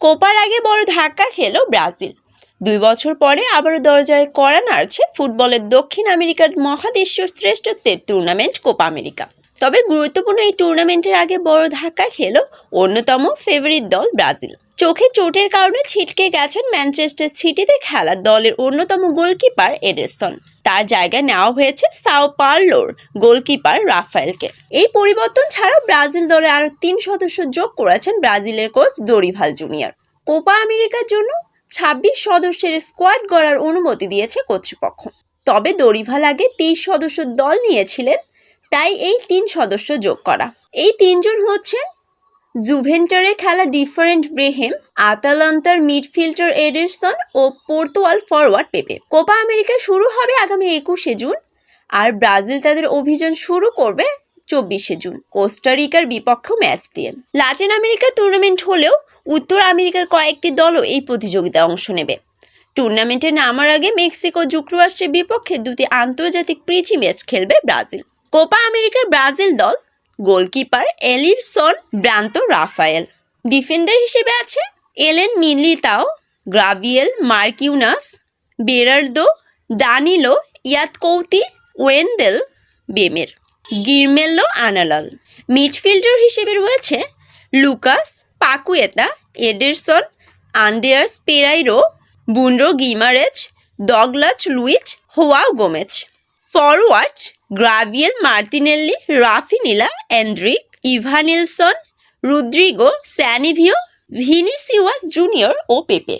কোপার আগে বড় ধাক্কা খেল ব্রাজিল। 2 বছর পরে আবারও দরজায় কড়া নাড়ছে ফুটবলের দক্ষিণ আমেরিকার মহাদেশীয় শ্রেষ্ঠত্বের টুর্নামেন্ট কোপা আমেরিকা। তবে গুরুত্বপূর্ণ এই টুর্নামেন্টের আগে বড় ধাক্কা খেল অন্যতম ফেভারিট দল ব্রাজিল। চোখে চোটের কারণে ছিটকে গেছেন ম্যানচেস্টার সিটিতে খেলা দলের অন্যতম গোলকিপার এডেরসন। তার জায়গায় নেওয়া হয়েছে সাও পাওলোর গোলকিপার রাফায়েলকে। এই পরিবর্তন ছাড়াও ব্রাজিল দলে আরও 3 সদস্য যোগ করেছেন ব্রাজিলের কোচ দোরিভাল জুনিয়র। কোপা আমেরিকার জন্য 26 সদস্যের স্কোয়াড গড়ার অনুমতি দিয়েছে কর্তৃপক্ষ। তবে দোরিভাল আগে 23 সদস্য দল নিয়েছিলেন, তাই এই 3 সদস্য যোগ করা। এই 3 জন হচ্ছেন জুভেন্টাসে খেলা ডিফারেন্ট ব্রেহেম, আতালান্তার মিডফিল্ডার এডেরসন ও পর্তুগাল ফরওয়ার্ড পেপে। কোপা আমেরিকা শুরু হবে আগামী 21শে জুন, আর ব্রাজিল তাদের অভিযান শুরু করবে 24শে জুন কোস্টারিকার বিপক্ষে ম্যাচ দিয়ে। লাতিন আমেরিকার টুর্নামেন্ট হলেও উত্তর আমেরিকার কয়েকটি দলও এই প্রতিযোগিতায় অংশ নেবে। টুর্নামেন্টে নামার আগে মেক্সিকো যুক্তরাষ্ট্রের বিপক্ষে 2টি আন্তর্জাতিক প্রীতি ম্যাচ খেলবে ব্রাজিল। কোপা আমেরিকার ব্রাজিল দল গোলকিপার এলিরসন ব্রান্তো রাফায়েল, ডিফেন্ডার হিসেবে আছে এলেন মিলিতাও, গ্রাভিয়েল মার্কিউনাস, বেরার্দো, দানিলো ইয়াতকৌতি, ওয়েন্দেল বেমের, গিরমেল্লো আনালাল। মিডফিল্ডার হিসেবে রয়েছে Lucas Paqueta, Ederson, Andreas Pereira, বুন্ডো Guimaraes, Douglas Luiz, Joao Gomes. Forward Gabriel Martinelli, Raphinha, Endrick, Evanilson, Rodrygo, Savinho, Vinicius Junior ও পেপে।